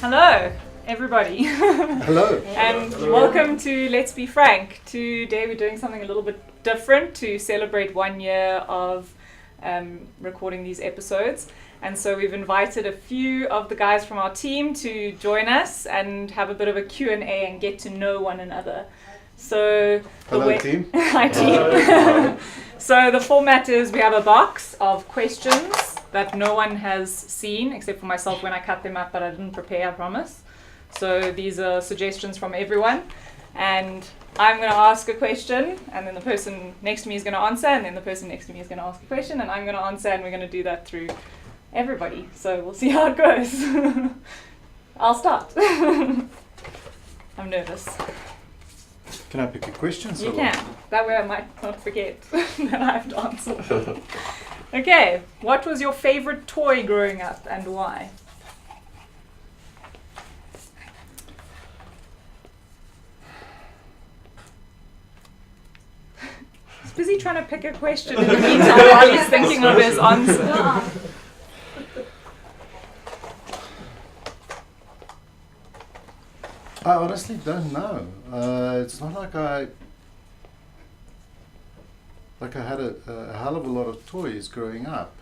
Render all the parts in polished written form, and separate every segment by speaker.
Speaker 1: Hello, everybody.
Speaker 2: Hello.
Speaker 1: And welcome to Let's Be Frank. Today we're doing something a little bit different to celebrate 1 year of recording these episodes. And so we've invited a few of the guys from our team to join us and have a bit of a Q&A and get to know one another. So
Speaker 2: Hello, team.
Speaker 1: Hi, team. So the format is we have a box of questions that no one has seen except for myself when I cut them up, but I didn't prepare, I promise. So these are suggestions from everyone. And I'm going to ask a question, and then the person next to me is going to answer, and then the person next to me is going to ask a question, and I'm going to answer, and we're going to do that through everybody. So we'll see how it goes. I'll start. I'm nervous.
Speaker 2: Can I pick a question?
Speaker 1: You can. That way I might not forget that I have to answer. Okay, what was your favorite toy growing up and why? He's busy trying to pick a question in the meantime while he's thinking of his answer.
Speaker 2: I honestly don't know. It's not like I had a hell of a lot of toys growing up.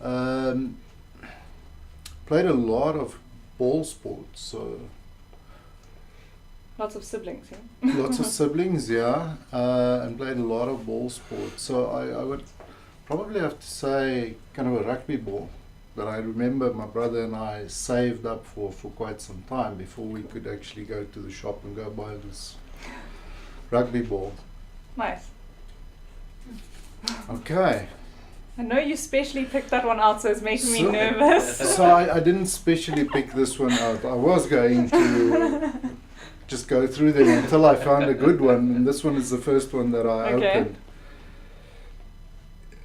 Speaker 2: Played a lot of ball sports, so
Speaker 1: Lots of siblings, yeah?
Speaker 2: lots of siblings, yeah, and played a lot of ball sports. So I would probably have to say kind of a rugby ball that I remember my brother and I saved up for quite some time before we could actually go to the shop and go buy this rugby ball.
Speaker 1: Nice.
Speaker 2: Okay.
Speaker 1: I know you specially picked that one out, so it's making me nervous.
Speaker 2: So I didn't specially pick this one out. I was going to just go through them until I found a good one, and this one is the first one that I opened.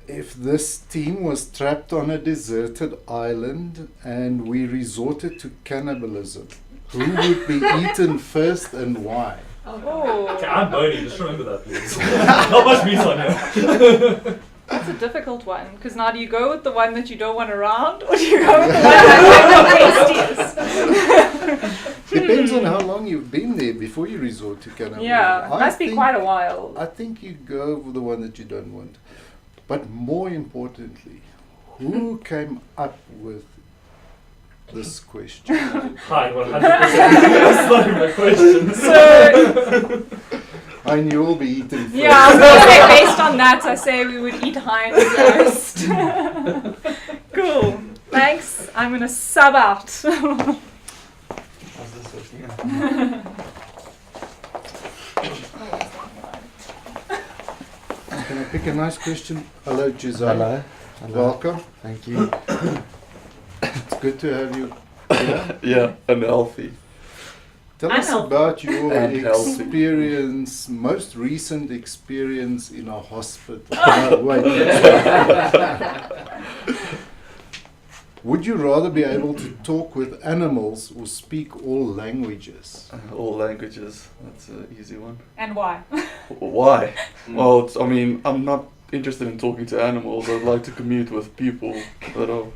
Speaker 2: If this team was trapped on a deserted island and we resorted to cannibalism, who would be eaten first and why?
Speaker 1: Oh.
Speaker 3: Okay, I'm Boney, just remember that, please. Not much meat on here.
Speaker 1: That's a difficult one, because now do you go with the one that you don't want around, or do you go with the one that's the tastiest?
Speaker 2: Depends on how long you've been there before you resort to cannibalism.
Speaker 1: Yeah, it must be quite a while.
Speaker 2: I think you go with the one that you don't want. But more importantly, who came up with this question?
Speaker 3: Hi, 100%. That's not my question.
Speaker 1: So,
Speaker 2: And you'll be eaten first.
Speaker 1: yeah, I was going to say, based on that, I say we would eat Heinz first. Cool. Thanks. I'm going to sub out.
Speaker 4: How's this working?
Speaker 2: Can I pick a nice question? Hello, Giselle.
Speaker 4: Hello.
Speaker 2: Welcome.
Speaker 4: Thank you.
Speaker 2: It's good to have you here.
Speaker 4: Yeah, and healthy.
Speaker 2: Tell
Speaker 1: And
Speaker 2: us
Speaker 1: healthy.
Speaker 2: about your
Speaker 4: And healthy.
Speaker 2: experience, most recent experience in a hospital. No, wait. Would you rather be able to talk with animals or speak all languages?
Speaker 4: All languages. That's an easy one.
Speaker 1: And why?
Speaker 4: Why? Well, I mean, I'm not interested in talking to animals. I'd like to commute with people that are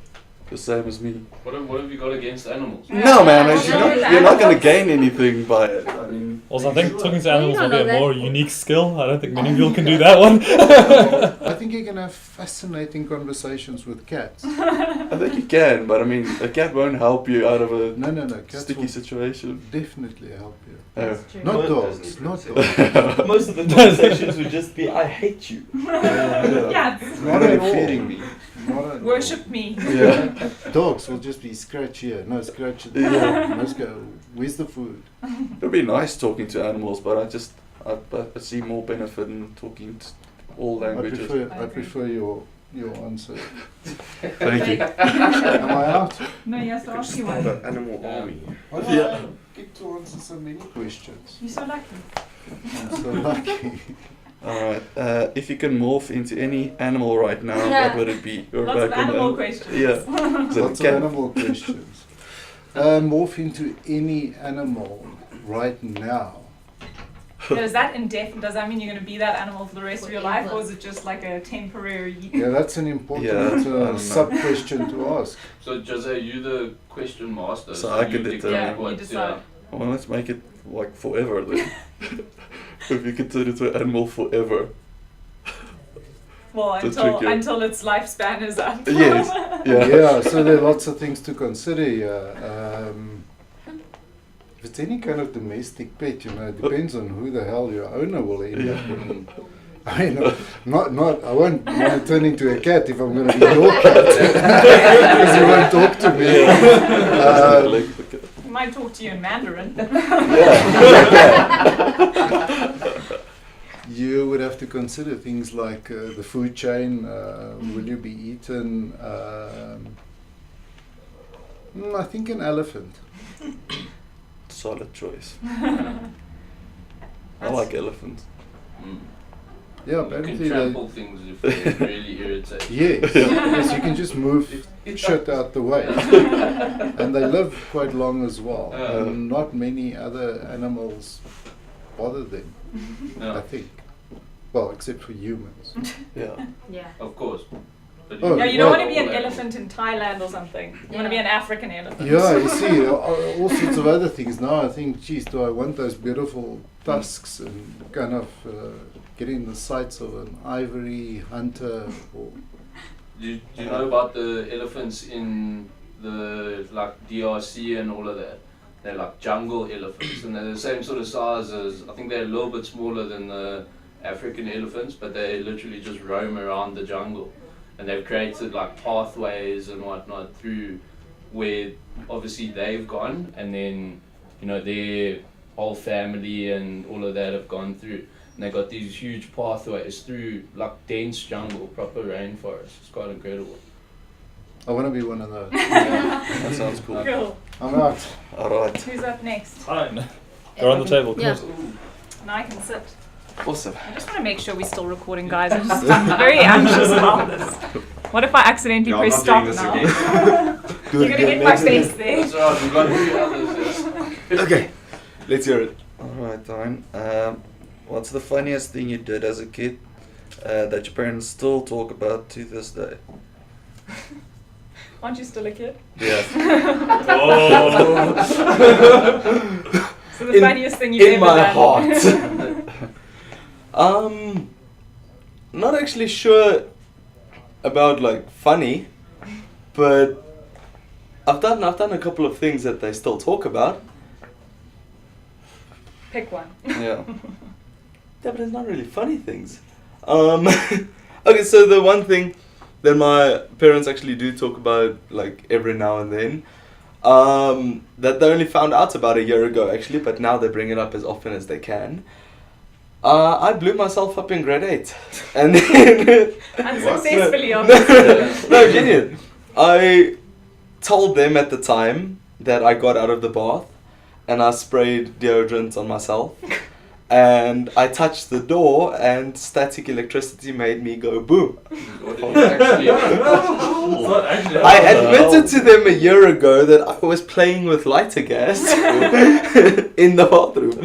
Speaker 4: the same as me.
Speaker 5: What have you got against animals?
Speaker 4: No, man,
Speaker 1: Yeah.
Speaker 4: you're not going to gain anything by it. I mean,
Speaker 3: Also, I think talking to animals
Speaker 6: don't
Speaker 3: will be
Speaker 6: know
Speaker 3: a
Speaker 6: that.
Speaker 3: more unique skill. I don't think many people can do that one.
Speaker 2: I think you can have fascinating conversations with cats.
Speaker 4: I think you can, but I mean, a cat won't help you out of a
Speaker 2: No, cats
Speaker 4: sticky
Speaker 2: will
Speaker 4: situation.
Speaker 2: definitely help you.
Speaker 6: That's true.
Speaker 2: Not
Speaker 7: Most
Speaker 2: dogs,
Speaker 7: doesn't
Speaker 2: not
Speaker 7: exist.
Speaker 2: dogs.
Speaker 7: Most of the conversations would just be, I hate you.
Speaker 1: Yeah.
Speaker 2: Not at all.
Speaker 4: feeding me.
Speaker 2: Not at all.
Speaker 1: Worship me.
Speaker 4: Yeah.
Speaker 2: Dogs will just be scratch here, no scratch there.
Speaker 4: Yeah.
Speaker 2: Let's go. Where's the food?
Speaker 4: It'd be nice talking to animals, but I see more benefit in talking to all languages.
Speaker 2: I prefer your answer.
Speaker 4: Thank you.
Speaker 2: Am I out?
Speaker 1: No, you have to ask you one.
Speaker 7: Animal army.
Speaker 2: Why do
Speaker 4: Yeah.
Speaker 2: I get to answer so many questions?
Speaker 1: You're so lucky.
Speaker 2: I'm so lucky.
Speaker 4: Alright, if you can morph into any animal right now, what would it be? You're
Speaker 1: Lots of
Speaker 4: back on
Speaker 1: animal
Speaker 4: the-
Speaker 1: questions.
Speaker 4: Yeah. Is it
Speaker 2: Lots of
Speaker 4: cat?
Speaker 2: animal questions. Morph into any animal right now.
Speaker 1: But is that indefinite? Does that mean you're going to be that animal for the rest of your life, or is it just like a temporary?
Speaker 2: Yeah, that's an important sub-question to ask.
Speaker 5: So Jose, you the question master.
Speaker 4: So I
Speaker 5: you
Speaker 4: can
Speaker 5: dictate
Speaker 4: determine.
Speaker 1: Yeah, you decide.
Speaker 4: Well, let's make it like forever then. If you can turn into an animal forever.
Speaker 1: Well,
Speaker 4: That's
Speaker 1: until
Speaker 4: tricky.
Speaker 1: until its lifespan is up.
Speaker 4: Yes.
Speaker 2: Yeah.
Speaker 4: Yeah.
Speaker 2: So there are lots of things to consider here. If it's any kind of domestic pet, it depends on who the hell your owner will end up in. I mean, I won't want to turn into a cat if I'm going to be your cat. Because you won't talk to me.
Speaker 1: He might talk to you in Mandarin.
Speaker 2: You would have to consider things like the food chain. Will you be eaten? I think an elephant.
Speaker 4: Solid choice. I like elephants.
Speaker 2: Yeah,
Speaker 5: You
Speaker 2: apparently
Speaker 5: can
Speaker 2: they.
Speaker 5: trample things if they really irritate.
Speaker 2: Yes, yes, you can just move shit out the way. And they live quite long as well. And not many other animals bother them,
Speaker 5: No,
Speaker 2: I think. Well, except for humans.
Speaker 4: Yeah.
Speaker 6: Yeah.
Speaker 5: of course. But
Speaker 2: Oh,
Speaker 1: Yeah, you don't
Speaker 2: well-
Speaker 1: want to be an elephant in Thailand or something. You want to be an African elephant.
Speaker 2: Yeah, you see, all sorts of other things. Now I think, geez, do I want those beautiful tusks and kind of getting the sights of an ivory hunter? Or
Speaker 5: Do you know about the elephants in the like DRC and all of that? They're like jungle elephants, and they're the same sort of size as, I think they're a little bit smaller than the African elephants, but they literally just roam around the jungle. And they've created like pathways and whatnot through where obviously they've gone, and then their whole family and all of that have gone through. And they got these huge pathways through like dense jungle, proper rainforest. It's quite incredible.
Speaker 2: I want to be one of those.
Speaker 4: That sounds cool.
Speaker 1: Cool.
Speaker 2: I'm out.
Speaker 4: Alright.
Speaker 1: Who's up next?
Speaker 3: Fine. They're on the table. Come
Speaker 6: Yeah.
Speaker 3: on.
Speaker 1: And I can sit.
Speaker 4: Awesome.
Speaker 1: I just want to make sure we're still recording, guys. I'm just very anxious about this. What if I accidentally
Speaker 7: No, I'm
Speaker 1: press
Speaker 7: not
Speaker 1: stop
Speaker 7: doing this
Speaker 1: now? You're going to get my face there.
Speaker 5: That's right, we've got 3 others. Yes.
Speaker 7: Okay, let's hear it.
Speaker 4: Alright, Tyne. What's the funniest thing you did as a kid that your parents still talk about to this day?
Speaker 1: Aren't you still a kid?
Speaker 4: Yeah.
Speaker 3: Oh.
Speaker 1: So the funniest thing you've
Speaker 7: In
Speaker 1: ever
Speaker 7: my
Speaker 1: done.
Speaker 7: heart. Not actually sure about like funny, but I've done a couple of things that they still talk about.
Speaker 1: Pick one.
Speaker 4: Yeah.
Speaker 7: Yeah, but it's not really funny things. Okay, so the one thing that my parents actually do talk about like every now and then, that they only found out about a year ago actually, but now they bring it up as often as they can. I blew myself up in grade 8. And then
Speaker 1: Unsuccessfully, obviously.
Speaker 7: no, genuine. I told them at the time that I got out of the bath and I sprayed deodorant on myself. And I touched the door and static electricity made me go boom.
Speaker 5: What did you actually
Speaker 3: It's not actually.
Speaker 7: I admitted to them a year ago that I was playing with lighter gas in the bathroom.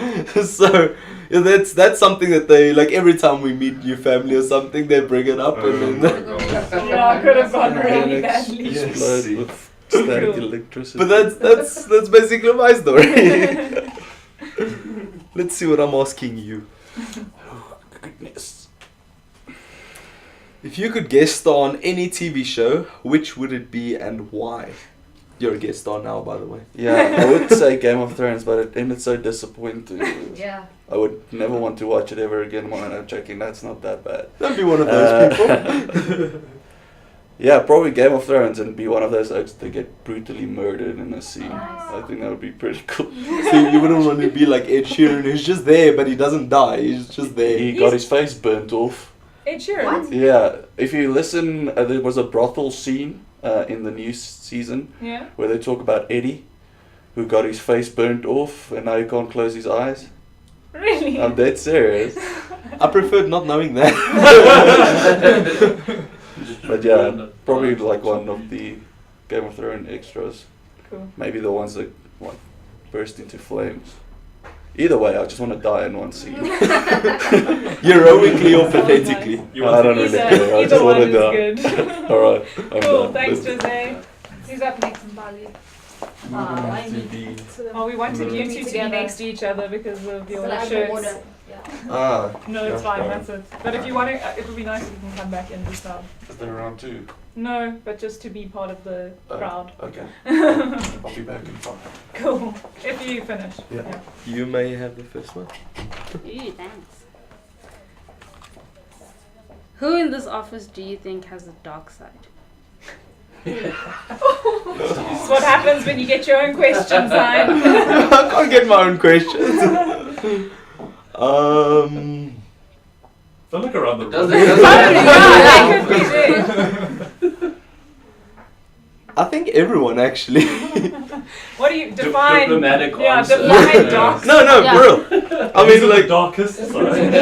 Speaker 7: So yeah, that's something that they, like every time we meet new family or something, they bring it up and then
Speaker 1: Yeah, I could have gone really badly.
Speaker 4: Explode with static
Speaker 1: Cool.
Speaker 4: electricity.
Speaker 7: But that's basically my story. Let's see what I'm asking you. Oh, goodness. If you could guest star on any TV show, which would it be and why? You're a guest star now, by the way.
Speaker 4: Yeah, I would say Game of Thrones, but it ended so disappointing.
Speaker 6: Yeah.
Speaker 4: I would never want to watch it ever again. When I'm checking, that's not that bad.
Speaker 7: Don't be one of those people.
Speaker 4: Yeah, probably Game of Thrones and be one of those oaks that get brutally murdered in a scene. I think that would be pretty cool.
Speaker 7: So you wouldn't want to be like Ed Sheeran, who's just there, but he doesn't die. He's just there.
Speaker 4: He got his face burnt off.
Speaker 1: Ed Sheeran.
Speaker 6: What?
Speaker 4: Yeah, if you listen, there was a brothel scene in the new season
Speaker 1: Yeah.
Speaker 4: where they talk about Eddie, who got his face burnt off and now he can't close his eyes.
Speaker 1: Really?
Speaker 4: I'm dead serious.
Speaker 7: I preferred not knowing that.
Speaker 4: But yeah, probably like one of the Game of Thrones extras.
Speaker 1: Cool.
Speaker 4: Maybe the ones that burst into flames. Either way, I just want to die in one scene.
Speaker 7: Heroically or pathetically.
Speaker 4: I don't really care. I
Speaker 1: Either
Speaker 4: just want
Speaker 1: one
Speaker 4: to die.
Speaker 1: is good.
Speaker 4: Alright, I'm
Speaker 1: Cool,
Speaker 4: done.
Speaker 1: thanks
Speaker 4: Let's-
Speaker 1: Jose.
Speaker 6: Who's up next in Bali?
Speaker 7: Have to be.
Speaker 1: Oh, we wanted you two to be
Speaker 6: Together.
Speaker 1: next to each other because of your
Speaker 6: Like
Speaker 1: shirts.
Speaker 6: order.
Speaker 1: No, it's
Speaker 4: Yeah,
Speaker 1: fine,
Speaker 4: fine.
Speaker 1: that's it. But if you want to, it would be nice if you can come back in this time.
Speaker 4: Is there round 2?
Speaker 1: No, but just to be part of the crowd.
Speaker 4: Okay. I'll be back in 5.
Speaker 1: Cool. If you finish.
Speaker 4: Yeah.
Speaker 7: You may have the first one.
Speaker 8: Ooh, thanks. Who in this office do you think has a dark side?
Speaker 1: This is what happens when you get your own questions, Hein.
Speaker 7: I can't get my own questions.
Speaker 3: Don't look around the
Speaker 5: Does
Speaker 3: room.
Speaker 5: it?
Speaker 1: Yeah, that could be it.
Speaker 7: I think everyone actually.
Speaker 1: What do you define?
Speaker 5: Diplomatic
Speaker 1: Yeah,
Speaker 5: answer.
Speaker 1: define dark.
Speaker 7: No,
Speaker 8: Yeah.
Speaker 7: for real. I
Speaker 3: These
Speaker 7: mean,
Speaker 3: are the
Speaker 7: like,
Speaker 3: darkest side.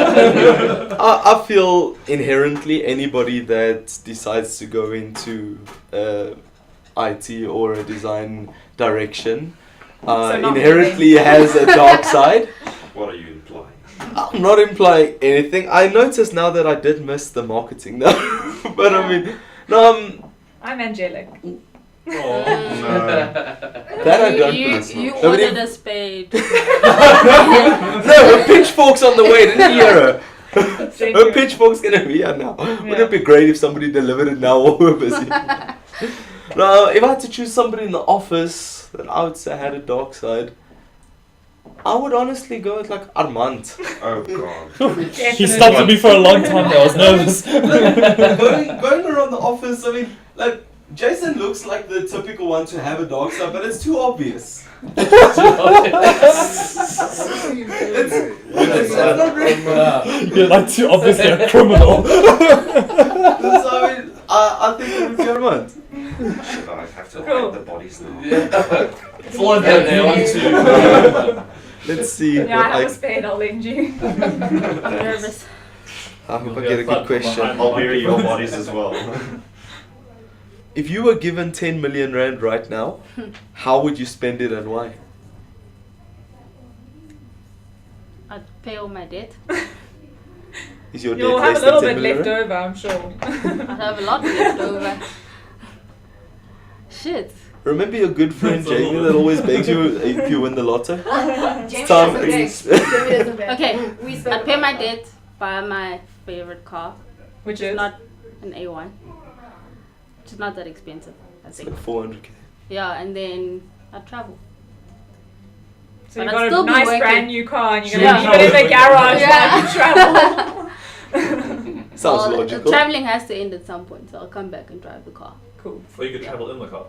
Speaker 7: I feel inherently anybody that decides to go into IT or a design direction
Speaker 1: So not
Speaker 7: inherently has a dark side.
Speaker 3: What are you implying?
Speaker 7: I'm not implying anything. I noticed now that I did miss the marketing though. But I mean, no,
Speaker 1: I'm angelic.
Speaker 3: Oh,
Speaker 7: that I don't
Speaker 8: You
Speaker 7: miss.
Speaker 8: ordered a spade.
Speaker 7: No, her pitchfork's on the way, didn't you hear her? Her
Speaker 1: Genuine.
Speaker 7: pitchfork's gonna be here now. Wouldn't it be great if somebody delivered it now while we're busy? No, if I had to choose somebody in the office that I would say had a dark side, I would honestly go with like Armand.
Speaker 3: oh god.
Speaker 1: Definitely.
Speaker 3: stopped me for a long time there, I was nervous.
Speaker 7: going around the office, I mean, like, Jason looks like the typical one to have a dark side, but it's too obvious. It's not really.
Speaker 3: You're like too obviously a criminal.
Speaker 7: So, I mean, I think it would be Armand.
Speaker 3: Should I have to
Speaker 1: Cool.
Speaker 3: hide the bodies now?
Speaker 5: It's all that they want to.
Speaker 7: Let's see
Speaker 1: Yeah, I
Speaker 7: what
Speaker 1: have a spade, I'll lend you.
Speaker 8: I'm nervous.
Speaker 7: I hope I get a good question.
Speaker 3: I'll bury your bodies as well.
Speaker 7: If you were given 10 million rand right now, how would you spend it and why?
Speaker 8: I'd pay all my debt.
Speaker 7: Is your
Speaker 1: You'll
Speaker 7: debt
Speaker 1: have
Speaker 7: less
Speaker 1: a little
Speaker 7: than 10
Speaker 1: bit
Speaker 7: million
Speaker 1: left
Speaker 7: rand?
Speaker 1: over, I'm sure.
Speaker 8: I'd have a lot left over. Shit.
Speaker 7: Remember your good friend
Speaker 3: That's a
Speaker 7: Jamie
Speaker 3: lot.
Speaker 7: that always begs you if you win the lotto?
Speaker 6: Jamie
Speaker 7: Time
Speaker 6: doesn't beg.
Speaker 7: is-
Speaker 6: Jamie doesn't beg.
Speaker 8: Okay,
Speaker 6: We spend
Speaker 8: I'd pay my debt, buy my favorite car,
Speaker 1: Which
Speaker 8: which is
Speaker 1: is?
Speaker 8: not an A1, which is not that expensive, I
Speaker 7: It's
Speaker 8: think.
Speaker 7: like 400k.
Speaker 8: Yeah, and then I'd travel.
Speaker 1: So you've
Speaker 8: But
Speaker 1: got
Speaker 8: I'd
Speaker 1: a
Speaker 8: still be
Speaker 1: nice
Speaker 8: working.
Speaker 1: brand new car and you're
Speaker 8: Yeah.
Speaker 1: going to leave it in the garage
Speaker 8: Yeah.
Speaker 1: while you travel.
Speaker 7: Sounds
Speaker 8: Well,
Speaker 7: logical.
Speaker 8: Traveling has to end at some point, so I'll come back and drive the car.
Speaker 1: Cool.
Speaker 3: Or you could travel in the car.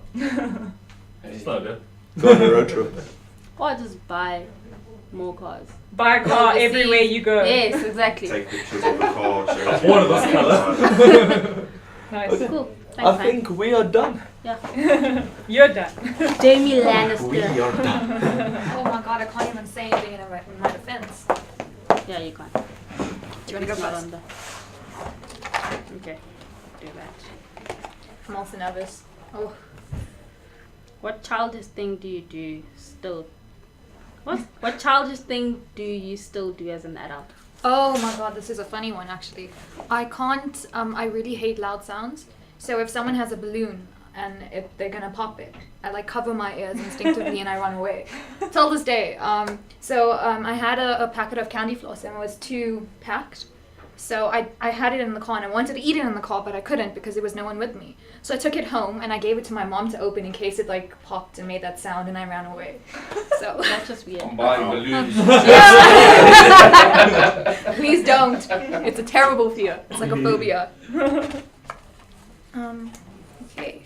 Speaker 3: It's not good.
Speaker 7: Go on a road trip.
Speaker 8: Or I'll just buy more cars.
Speaker 1: Buy a car
Speaker 8: Overseas.
Speaker 1: everywhere you go.
Speaker 8: Yes, exactly.
Speaker 3: Take pictures of the car. Show it to One of this colour.
Speaker 1: Nice.
Speaker 8: Cool.
Speaker 7: I
Speaker 8: Thanks, man.
Speaker 7: think we are done.
Speaker 1: You're done.
Speaker 8: Jamie
Speaker 7: We
Speaker 8: Lannister.
Speaker 7: are done.
Speaker 6: Oh my god, I can't even say anything in my defense.
Speaker 8: Yeah, you can't.
Speaker 6: Do you want to go
Speaker 8: It's not
Speaker 6: first?
Speaker 8: on the. Okay, do that.
Speaker 6: I'm also nervous. Oh.
Speaker 8: What childish thing do you do still? What childish thing do you still do as an adult?
Speaker 6: Oh my god, this is a funny one actually. I can't, I really hate loud sounds. So if someone has a balloon and if they're gonna pop it, I like cover my ears instinctively and I run away. Till this day. I had a packet of candy floss and it was too packed. So I had it in the car and I wanted to eat it in the car but I couldn't because there was no one with me. So I took it home and I gave it to my mom to open in case it like popped and made that sound and I ran away. So
Speaker 8: That's just weird.
Speaker 5: I'm buying balloons.
Speaker 6: please don't. It's a terrible fear. It's like a phobia. Okay.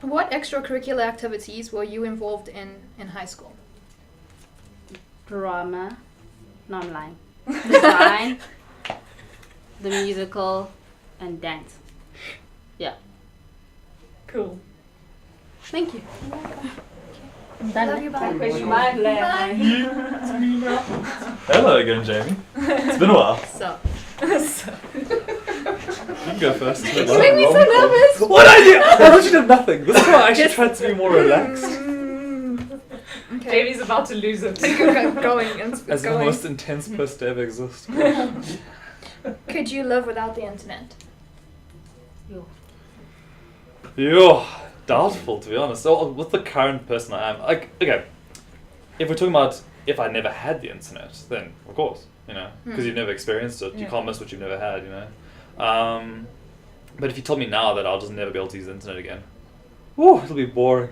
Speaker 6: What extracurricular activities were you involved in high school?
Speaker 8: Drama. No, I'm lying. Design. The musical and dance. Yeah.
Speaker 1: Cool.
Speaker 8: Thank you.
Speaker 6: Love you, bye.
Speaker 8: Bye.
Speaker 3: Hello again, Jamie. It's been a while.
Speaker 6: So.
Speaker 3: You can go first.
Speaker 6: You make me so nervous.
Speaker 3: What I did? I thought you did nothing. This is why I actually tried to be more relaxed.
Speaker 6: Okay.
Speaker 1: Davey's about to lose it.
Speaker 6: Going. It's
Speaker 3: As the
Speaker 6: going.
Speaker 3: most intense person to ever exist.
Speaker 6: Could you live without the internet?
Speaker 3: Yo, doubtful to be honest. So with the current person I am, like, okay, if we're talking about if I never had the internet, then of course, you know, because you've never experienced it, you can't miss what you've never had, you know. But if you told me now that I'll just never be able to use the internet again, whew, it'll be boring.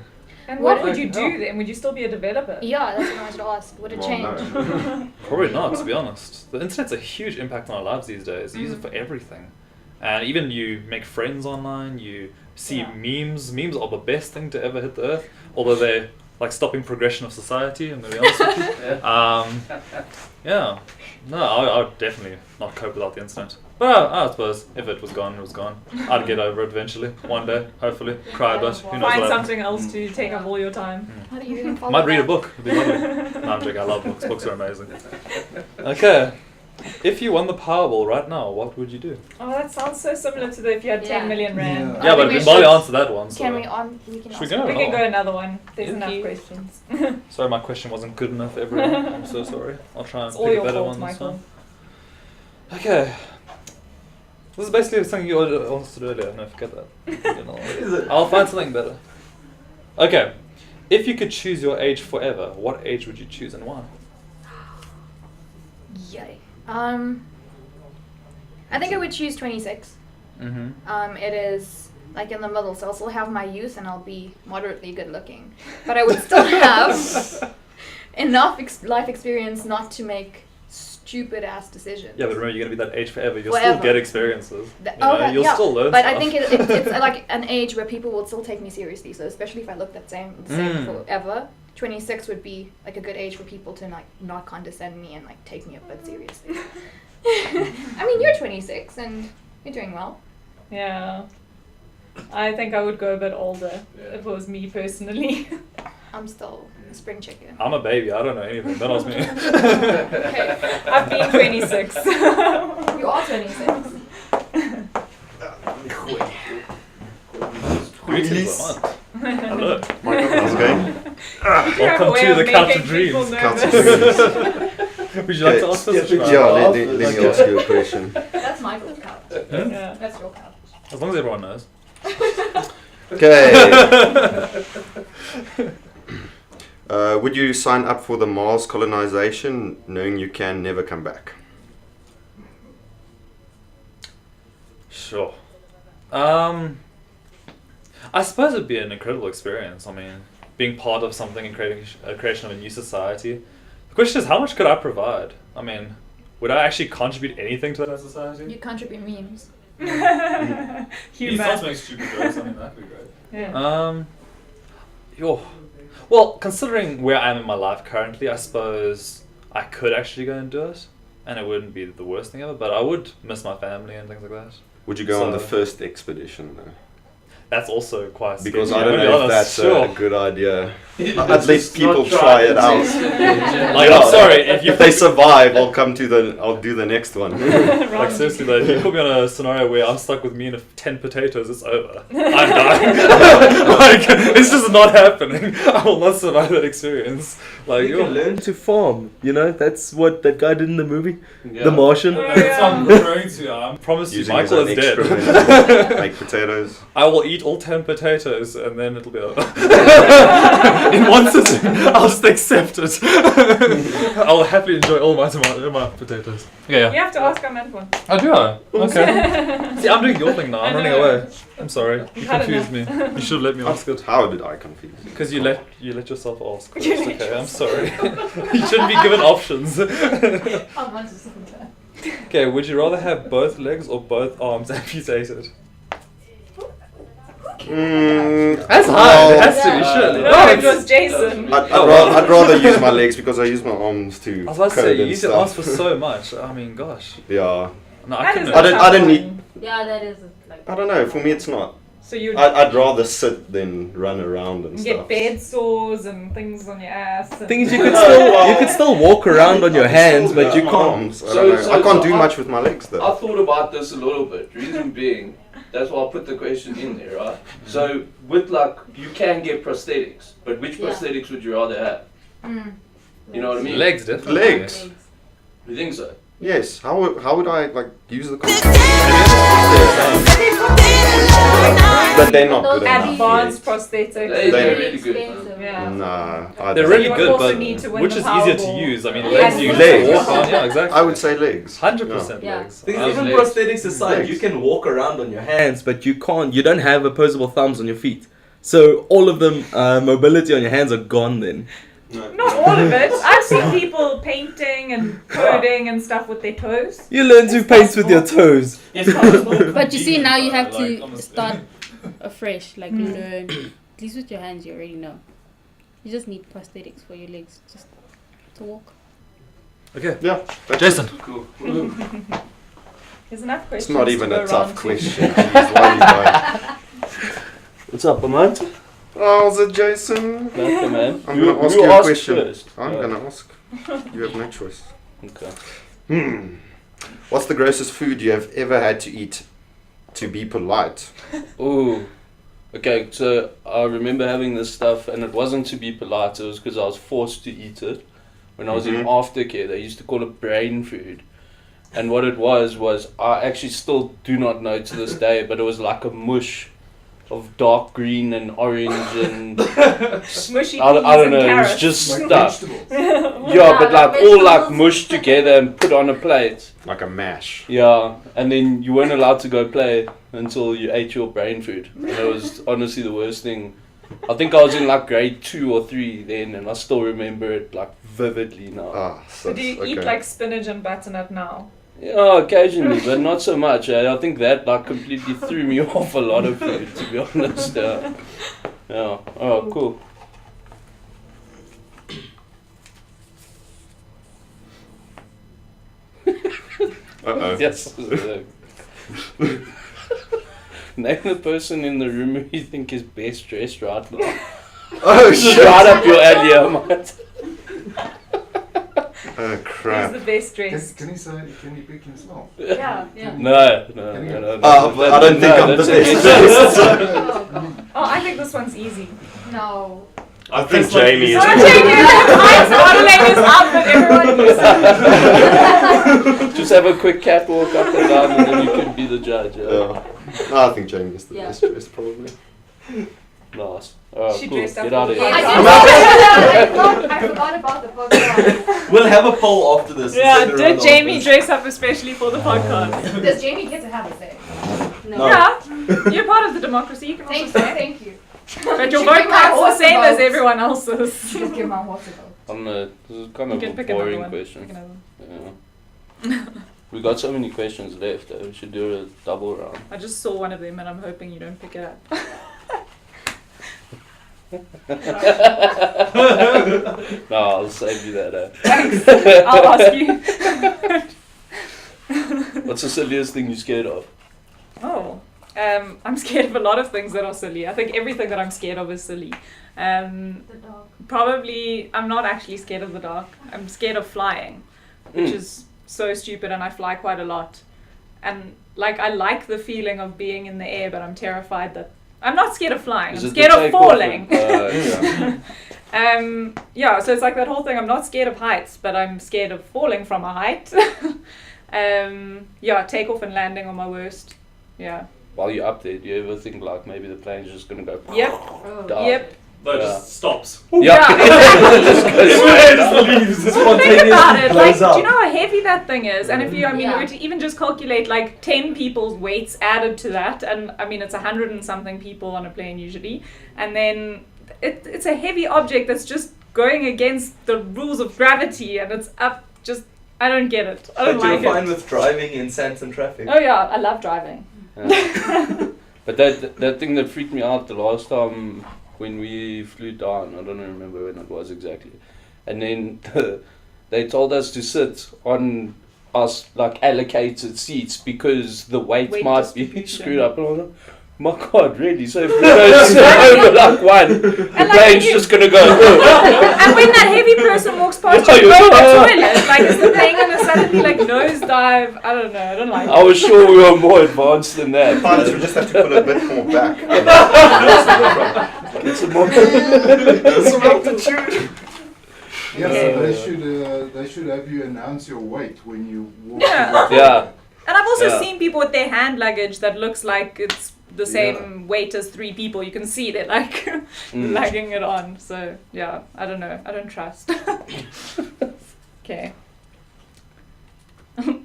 Speaker 1: And what would
Speaker 3: Like,
Speaker 1: you
Speaker 3: no.
Speaker 1: do then? Would you still be a developer?
Speaker 6: Yeah, that's what I wanted to ask. Would it
Speaker 2: Well,
Speaker 6: change?
Speaker 2: no.
Speaker 3: Probably not, to be honest. The internet's a huge impact on our lives these days. You use it for everything. And even you make friends online, you see memes. Memes are the best thing to ever hit the earth, although they're like stopping progression of society, I'm going to be honest with you. Yeah. No, I would definitely not cope without the internet. But I suppose if it was gone, it was gone. I'd get over it eventually, one day, hopefully. Cry a bit, who knows
Speaker 1: Find
Speaker 3: what happens.
Speaker 1: something else to take up all your time.
Speaker 6: How do you even follow
Speaker 3: Might read a
Speaker 6: that?
Speaker 3: book, it'd be lovely. No, I'm joking, I love books. Books are amazing. Okay. If you won the Powerball right now, what would you do?
Speaker 1: Oh, that sounds so similar to the if you had 10 million rand.
Speaker 2: Yeah.
Speaker 3: Yeah, but
Speaker 6: think we
Speaker 3: Molly
Speaker 6: should-
Speaker 3: answered that one. So.
Speaker 6: Can we on? We can.
Speaker 3: Should we
Speaker 6: ask
Speaker 3: go?
Speaker 1: We
Speaker 6: it.
Speaker 1: can go another one. There's
Speaker 8: Thank
Speaker 1: enough
Speaker 8: you.
Speaker 1: questions.
Speaker 3: Sorry, my question wasn't good enough for everyone. I'm so sorry. I'll try and
Speaker 1: It's all
Speaker 3: pick a
Speaker 1: your
Speaker 3: better
Speaker 1: fault,
Speaker 3: one this
Speaker 1: Michael.
Speaker 3: time. Okay. This is basically something you answered earlier. No, forget that. I'll find something better. Okay. If you could choose your age forever, what age would you choose and why?
Speaker 6: Yay. I think I would choose 26.
Speaker 3: Mm-hmm.
Speaker 6: It is like in the middle, so I'll still have my youth and I'll be moderately good looking, but I would still have enough life experience not to make stupid ass decisions.
Speaker 3: Yeah, but remember, you're going to be that age forever. You'll
Speaker 6: Forever.
Speaker 3: still get experiences.
Speaker 6: Th-
Speaker 3: You know,
Speaker 6: okay,
Speaker 3: you'll
Speaker 6: yeah,
Speaker 3: still learn
Speaker 6: but
Speaker 3: stuff.
Speaker 6: I think it's like an age where people will still take me seriously. So especially if I look the same forever, 26 would be like a good age for people to like not condescend me and like take me a bit seriously. I mean, you're 26 and you're doing well.
Speaker 1: Yeah. I think I would go a bit older if it was me personally.
Speaker 6: I'm still a spring chicken.
Speaker 3: I'm a baby. I don't know anything. Don't ask me.
Speaker 6: Okay.
Speaker 1: I've been 26.
Speaker 6: You are 26.
Speaker 3: Greetings, Vermont. Hello.
Speaker 2: How's it going?
Speaker 1: You have a
Speaker 3: Welcome
Speaker 1: way
Speaker 3: to
Speaker 1: of
Speaker 3: the Couch of
Speaker 1: making people
Speaker 3: Dreams.
Speaker 2: Couch of
Speaker 1: nervous.
Speaker 2: Dreams.
Speaker 3: Would you like to ask us?
Speaker 2: Yeah, let me ask you a question.
Speaker 6: That's Michael's couch.
Speaker 1: Yeah.
Speaker 6: That's your couch.
Speaker 3: As long as everyone knows.
Speaker 2: Okay. Would you sign up for the Mars colonization knowing you can never come back?
Speaker 3: Sure. I suppose it'd be an incredible experience. I mean, being part of something and creating a creation of a new society. The question is, how much could I provide? I mean, would I actually contribute anything to that society?
Speaker 6: You contribute memes.
Speaker 1: Humour.
Speaker 3: make stupid jokes. I mean, that'd be great.
Speaker 1: Yeah.
Speaker 3: Well, considering where I am in my life currently, I suppose I could actually go and do it, and it wouldn't be the worst thing ever. But I would miss my family and things like that.
Speaker 2: Would you go on the
Speaker 3: So-
Speaker 2: first expedition though?
Speaker 3: That's also quite
Speaker 2: Because
Speaker 3: sketchy,
Speaker 2: I don't
Speaker 3: to be
Speaker 2: know if
Speaker 3: honest.
Speaker 2: that's
Speaker 3: Sure.
Speaker 2: a good idea.
Speaker 5: Let's
Speaker 2: At least
Speaker 5: just not
Speaker 2: people try it out.
Speaker 3: Like, I'm sorry if you
Speaker 2: If they survive, I'll do the next one.
Speaker 3: like seriously though, if you put me on a scenario where I'm stuck with me and 10 potatoes, it's over. I'm dying. Like, it's just not happening. I will not survive that experience. Like,
Speaker 7: You can learn to farm. You know, that's what that guy did in the movie,
Speaker 5: Yeah.
Speaker 7: The Martian.
Speaker 1: Oh,
Speaker 3: that's what I'm referring to. I promise you,
Speaker 2: Using
Speaker 3: Michael
Speaker 2: his
Speaker 3: is
Speaker 2: own
Speaker 3: dead.
Speaker 2: excrement, make potatoes.
Speaker 3: I will eat all 10 potatoes and then it'll be over. In one sitting, I'll just accept it. I'll happily enjoy all my potatoes. Yeah.
Speaker 1: You have to ask our man one.
Speaker 3: Oh, do I? Okay. See, I'm doing your thing now. I'm
Speaker 1: I
Speaker 3: running
Speaker 1: know.
Speaker 3: away. I'm sorry. You
Speaker 1: Had
Speaker 3: confused me. You should have let me ask it.
Speaker 2: How did I confuse you?
Speaker 3: Because you let yourself ask first.
Speaker 1: You let
Speaker 3: Okay, I'm
Speaker 1: yourself
Speaker 3: sorry. You shouldn't be given options.
Speaker 6: How much is that?
Speaker 3: Okay, would you rather have both legs or both arms amputated? That's hard. It has to be, surely.
Speaker 1: No, it was Jason.
Speaker 2: I'd rather use my legs because I use my arms to
Speaker 3: I was about to say,
Speaker 2: code
Speaker 3: you
Speaker 2: and
Speaker 3: use your arms
Speaker 2: stuff.
Speaker 3: for so much. I mean, gosh.
Speaker 2: Yeah.
Speaker 3: No,
Speaker 1: That is
Speaker 3: couldn't.
Speaker 1: a
Speaker 2: I don't
Speaker 1: tough
Speaker 2: need-
Speaker 1: one.
Speaker 8: Yeah, that is like.
Speaker 2: I don't know. For me, it's not.
Speaker 1: So you'd
Speaker 2: I'd rather sit than run around and
Speaker 1: get
Speaker 2: stuff.
Speaker 1: bed sores and things on your ass. And
Speaker 7: Thing is, you could still walk around on your hands, but you
Speaker 2: My
Speaker 7: can't.
Speaker 2: arms, I don't know. I can't do much with my legs though.
Speaker 5: I thought about this a little bit. Reason being, that's why I put the question in there, right? So with like, you can get prosthetics, but which
Speaker 8: Yeah.
Speaker 5: prosthetics would you rather have? You know what I mean?
Speaker 3: Legs, definitely.
Speaker 9: Legs.
Speaker 5: You think so?
Speaker 9: Yes. How would I like use the But they're not good enough.
Speaker 1: Advanced
Speaker 9: yet.
Speaker 1: prosthetics.
Speaker 5: They're really good.
Speaker 1: Yeah.
Speaker 9: Nah,
Speaker 3: They're
Speaker 1: So
Speaker 3: really
Speaker 1: you would
Speaker 3: good,
Speaker 1: also
Speaker 3: but
Speaker 1: need to win
Speaker 3: which
Speaker 1: the
Speaker 3: is easier to
Speaker 1: Powerball.
Speaker 3: use? I mean,
Speaker 1: Yeah.
Speaker 3: legs you
Speaker 9: Legs.
Speaker 3: walk on. Yeah, exactly.
Speaker 9: I would say legs.
Speaker 3: 100%
Speaker 8: Yeah.
Speaker 3: legs.
Speaker 7: Because
Speaker 5: Um,
Speaker 7: even
Speaker 5: legs.
Speaker 7: prosthetics aside,
Speaker 9: Legs.
Speaker 7: you can walk around on your hands, but you don't have opposable thumbs on your feet. So all of the mobility on your hands are gone then.
Speaker 1: Not all of it. I've seen people painting and coding and stuff with their toes.
Speaker 7: You learn to paint with your toes.
Speaker 8: But you see, now you have to start afresh, like learn. At least with your hands, you already know. You just need prosthetics for your legs, just to walk.
Speaker 3: Okay.
Speaker 9: Yeah. that's-
Speaker 3: Jason.
Speaker 5: Cool.
Speaker 1: There's enough questions.
Speaker 9: It's not even
Speaker 1: to
Speaker 9: a
Speaker 1: go
Speaker 9: tough
Speaker 1: around to.
Speaker 9: question. Jeez, why you going?
Speaker 7: What's up, Ahmad?
Speaker 9: How's it, Jason?
Speaker 7: Welcome, man.
Speaker 9: I'm gonna ask you a question. I'm gonna ask. You have no choice.
Speaker 7: Okay.
Speaker 9: What's the grossest food you have ever had to eat to be polite?
Speaker 5: Ooh. Okay, so I remember having this stuff, and it wasn't to be polite, it was because I was forced to eat it. When I was in aftercare, they used to call it brain food. And what it was I actually still do not know to this day, but it was like a mush of dark green and orange and
Speaker 1: Mushy
Speaker 5: I
Speaker 1: peas
Speaker 5: don't
Speaker 1: and
Speaker 5: know, it was
Speaker 1: carrots.
Speaker 5: just
Speaker 2: Like
Speaker 5: stuff.
Speaker 2: vegetables.
Speaker 5: Yeah, but like all like
Speaker 8: vegetables.
Speaker 5: mushed together and put on a plate.
Speaker 9: Like a mash.
Speaker 5: Yeah, and then you weren't allowed to go play until you ate your brain food. And it was honestly the worst thing. I think I was in like grade 2 or 3 then, and I still remember it like vividly now.
Speaker 9: Ah,
Speaker 1: So do you eat like spinach and butternut now?
Speaker 5: Yeah, occasionally, but not so much. I think that like completely threw me off a lot of food, to be honest. Yeah. Oh, cool.
Speaker 9: Uh-oh.
Speaker 5: Yes. Name the person in the room who you think is best dressed right now.
Speaker 9: Oh,
Speaker 5: Just
Speaker 9: shit.
Speaker 5: right up your alley, Ahmad.
Speaker 9: Oh,
Speaker 1: Who's
Speaker 9: crap.
Speaker 1: the best dressed?
Speaker 2: Can he pick himself?
Speaker 1: Yeah.
Speaker 5: No.
Speaker 9: I don't think I'm the
Speaker 5: that's
Speaker 9: best
Speaker 5: okay.
Speaker 6: Oh, God.
Speaker 1: Oh, I think this one's easy.
Speaker 6: No.
Speaker 9: I think Jamie is.
Speaker 1: So Jamie, I'm modeling this outfit, everyone.
Speaker 5: Just have a quick catwalk up and down, and then you can be the judge. Yeah.
Speaker 9: No, I think Jamie is the
Speaker 8: Yeah.
Speaker 9: best dressed, probably.
Speaker 5: Nice. Alright,
Speaker 1: She
Speaker 5: cool.
Speaker 1: dressed up
Speaker 5: Get out of
Speaker 1: for
Speaker 5: here.
Speaker 6: I forgot about the podcast.
Speaker 7: We'll have a poll after this.
Speaker 1: Yeah,
Speaker 7: Send it around
Speaker 1: did
Speaker 7: the
Speaker 1: Jamie
Speaker 7: office.
Speaker 1: dress up especially for the podcast?
Speaker 6: Does Jamie get to have a say?
Speaker 8: No.
Speaker 1: Yeah, you're part of the democracy. You can also
Speaker 6: Thank you.
Speaker 1: say.
Speaker 6: Thank you.
Speaker 1: But your
Speaker 6: She
Speaker 1: vote
Speaker 6: bring my
Speaker 1: counts the
Speaker 6: horse
Speaker 1: same
Speaker 6: about.
Speaker 1: as everyone else's.
Speaker 6: Just give my horse a vote.
Speaker 5: I don't know. This is kind
Speaker 1: You
Speaker 5: of
Speaker 1: can
Speaker 5: a
Speaker 1: pick another
Speaker 5: boring
Speaker 1: one.
Speaker 5: question.
Speaker 1: Pick another one.
Speaker 5: Yeah. We got so many questions left. We should do a double round.
Speaker 1: I just saw one of them and I'm hoping you don't pick it up.
Speaker 5: No, I'll save you that.
Speaker 1: Thanks. I'll ask you.
Speaker 5: What's the silliest thing you're scared of?
Speaker 1: Oh, I'm scared of a lot of things that are silly. I think everything that I'm scared of is silly.
Speaker 6: The dog.
Speaker 1: Probably, I'm not actually scared of the dark. I'm scared of flying, which is so stupid, and I fly quite a lot. And like, I like the feeling of being in the air, but I'm terrified that I'm not scared of flying.
Speaker 5: Is
Speaker 1: I'm
Speaker 5: it
Speaker 1: scared
Speaker 5: the
Speaker 1: of
Speaker 5: takeoff
Speaker 1: falling.
Speaker 5: and-
Speaker 1: Yeah, so it's like that whole thing. I'm not scared of heights, but I'm scared of falling from a height. Yeah, takeoff and landing are my worst. Yeah.
Speaker 5: While you're up there, do you ever think like maybe the plane's just gonna go?
Speaker 1: Yep.
Speaker 5: down?
Speaker 1: Yep.
Speaker 3: No, it
Speaker 5: Yeah.
Speaker 3: just stops.
Speaker 5: Yeah. Just goes
Speaker 3: leaves.
Speaker 1: Think about it. Like,
Speaker 7: blows up.
Speaker 1: do you know how heavy that thing is? And if you, I mean,
Speaker 6: Yeah.
Speaker 1: you were to even just calculate like 10 people's weights added to that, and I mean, it's 100 and something people on a plane usually, and then it's a heavy object that's just going against the rules of gravity, and it's up. Just, I don't get it. I don't
Speaker 7: But you're
Speaker 1: like
Speaker 7: fine
Speaker 1: it.
Speaker 7: with driving in Santon traffic.
Speaker 1: Oh yeah, I love driving.
Speaker 5: Yeah. But that thing that freaked me out the last time when we flew down, I don't remember when it was exactly, and then they told us to sit on us like allocated seats because the weight might be
Speaker 1: distribution.
Speaker 5: screwed up. And I was like, my God, really? So if we go sit over like one, the
Speaker 1: like
Speaker 5: plane's
Speaker 1: you-
Speaker 5: just gonna go.
Speaker 1: And when that heavy person walks past
Speaker 5: Yeah,
Speaker 1: you,
Speaker 5: you're
Speaker 1: go to the
Speaker 5: like,
Speaker 1: toilet. Like, is the plane gonna suddenly like nosedive? I don't know. I don't like
Speaker 5: I
Speaker 1: it.
Speaker 5: was sure we were more advanced than that.
Speaker 9: Pilots would just have to pull a bit more back.
Speaker 5: Get some more.
Speaker 9: Some altitude.
Speaker 2: Yeah,
Speaker 1: Okay.
Speaker 2: so they should have you announce your weight when you walk.
Speaker 1: Yeah.
Speaker 2: to the
Speaker 3: Yeah.
Speaker 2: toilet.
Speaker 1: And I've also
Speaker 3: Yeah.
Speaker 1: seen people with their hand luggage that looks like it's the same weight as 3 people. You can see they're like lugging it on. So yeah, I don't know. I don't trust. Okay.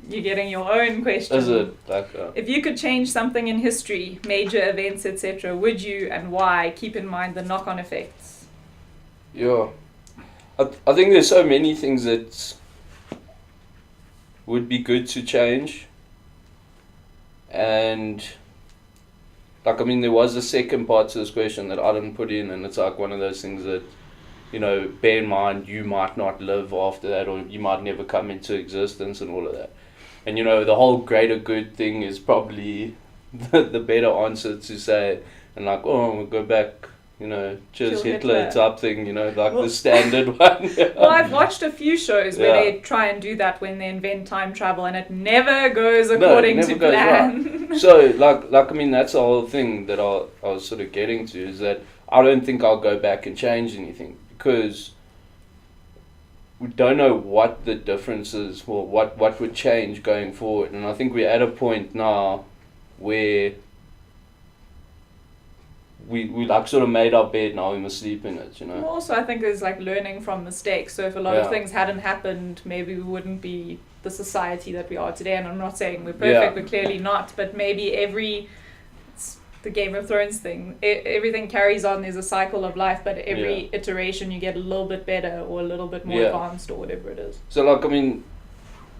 Speaker 1: You're getting your own question.
Speaker 5: Is it like
Speaker 1: If you could change something in history, major events, etc., would you and why? Keep in mind the knock-on effects.
Speaker 5: yeah. I think there's so many things that would be good to change. And like, I mean, there was a second part to this question that I didn't put in, and it's like one of those things that, you know, bear in mind you might not live after that, or you might never come into existence and all of that. And, you know, the whole greater good thing is probably the better answer to say, and like, oh, we'll go back, you know, just
Speaker 1: Kill
Speaker 5: Hitler
Speaker 1: Hitler.
Speaker 5: type thing, you know, like
Speaker 1: Well-
Speaker 5: the standard one.
Speaker 1: Well, I've watched a few shows where
Speaker 5: Yeah.
Speaker 1: they try and do that when they invent time travel, and it never goes
Speaker 5: No, it
Speaker 1: according
Speaker 5: never
Speaker 1: to
Speaker 5: goes
Speaker 1: plan.
Speaker 5: So, like, I mean, that's the whole thing that I was sort of getting to, is that I don't think I'll go back and change anything, because we don't know what the difference is, or what would change going forward. And I think we're at a point now where we like sort of made our bed, now we must sleep in it, you know.
Speaker 1: Well, also, I think there's like learning from mistakes. So if a lot
Speaker 5: Yeah.
Speaker 1: of things hadn't happened, maybe we wouldn't be the society that we are today. And I'm not saying we're perfect,
Speaker 5: Yeah.
Speaker 1: we're clearly not. But maybe it's the Game of Thrones thing. Everything carries on. There's a cycle of life, but every iteration you get a little bit better or a little bit more
Speaker 5: Yeah.
Speaker 1: advanced or whatever it is.
Speaker 5: So, like, I mean,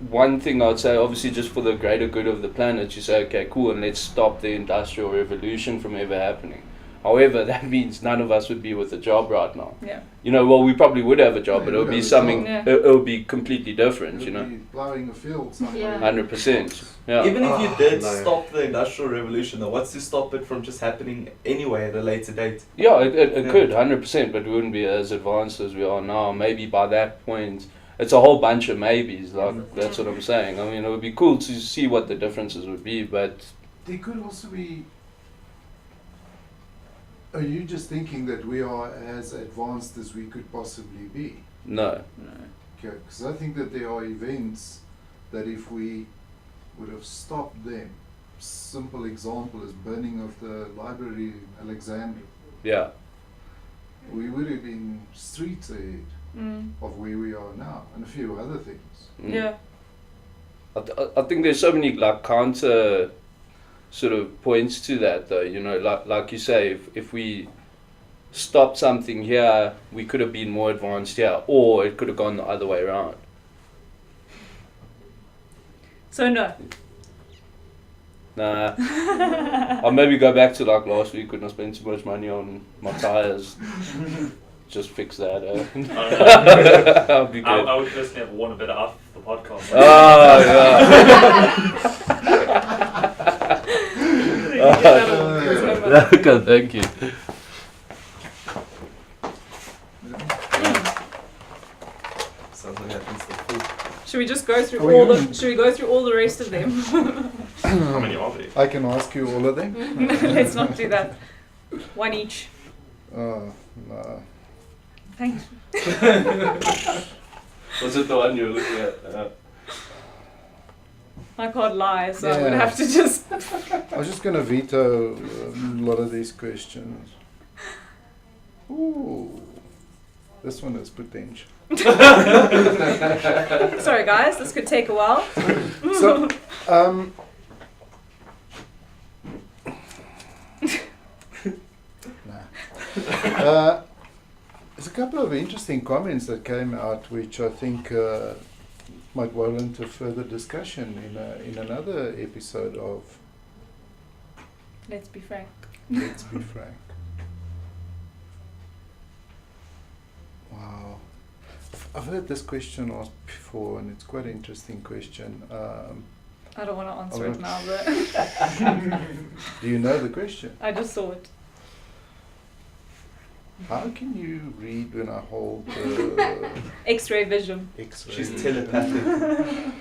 Speaker 5: one thing I'd say, obviously, just for the greater good of the planet, you say, okay, cool, and let's stop the Industrial Revolution from ever happening. However, that means none of us would be with a job right now.
Speaker 1: Yeah.
Speaker 5: You know, well, we probably would have a job,
Speaker 2: Yeah,
Speaker 5: but
Speaker 2: you
Speaker 5: it would
Speaker 2: would
Speaker 5: be
Speaker 2: have a
Speaker 5: something,
Speaker 1: job.
Speaker 5: it would be completely different, you
Speaker 2: You'll
Speaker 5: know.
Speaker 2: be plowing a field somewhere.
Speaker 6: Yeah.
Speaker 5: 100%. Yeah.
Speaker 7: Even if you did
Speaker 9: no.
Speaker 7: stop the Industrial Revolution, though, what's to stop it from just happening anyway at a later date?
Speaker 5: Yeah, it
Speaker 7: Yeah.
Speaker 5: could, 100%, but we wouldn't be as advanced as we are now. Maybe by that point, it's a whole bunch of maybes, like, that's what I'm saying. I mean, it would be cool to see what the differences would be, but
Speaker 2: There could also be. Are you just thinking that we are as advanced as we could possibly be?
Speaker 5: no.
Speaker 2: Okay, because I think that there are events that if we would have stopped them, simple example is burning of the library in Alexandria,
Speaker 5: Yeah.
Speaker 2: we would have been streets ahead
Speaker 1: Mm.
Speaker 2: of where we are now, and a few other things.
Speaker 5: Mm.
Speaker 1: Yeah.
Speaker 5: I think there's so many like counter sort of points to that, though. You know, like you say, if we stopped something here, we could have been more advanced here, or it could have gone the other way around.
Speaker 1: So no.
Speaker 5: Nah. I'll maybe go back to like last week when I spent too much money on my tires. Just fix that. I'll be good.
Speaker 3: I would personally have worn a bit off the podcast.
Speaker 5: Oh yeah. Okay, thank you.
Speaker 7: Sounds like that needs the full.
Speaker 1: Should we just go through
Speaker 2: Are we
Speaker 1: all
Speaker 2: going-
Speaker 1: the? Should we go through all the rest of them?
Speaker 3: How many are there?
Speaker 2: I can ask you all of them.
Speaker 1: Let's not do that. One each.
Speaker 2: No.
Speaker 1: Thanks.
Speaker 5: Was it the one you were looking at?
Speaker 1: I can't lie, so I would
Speaker 2: Yeah.
Speaker 1: have to just.
Speaker 2: I was just going to veto a lot of these questions. Ooh, this one has potential.
Speaker 1: Sorry, guys, this could take a while.
Speaker 2: So, there's a couple of interesting comments that came out, which I think might warrant a further discussion in another episode of
Speaker 1: Let's be frank.
Speaker 2: Let's Be Frank. Wow. I've heard this question asked before, and it's quite an interesting question.
Speaker 1: I don't want to answer it now, but
Speaker 2: Do you know the question?
Speaker 1: I just saw it.
Speaker 2: How can you read when I hold
Speaker 1: X-ray vision.
Speaker 2: X-ray?
Speaker 7: She's telepathic.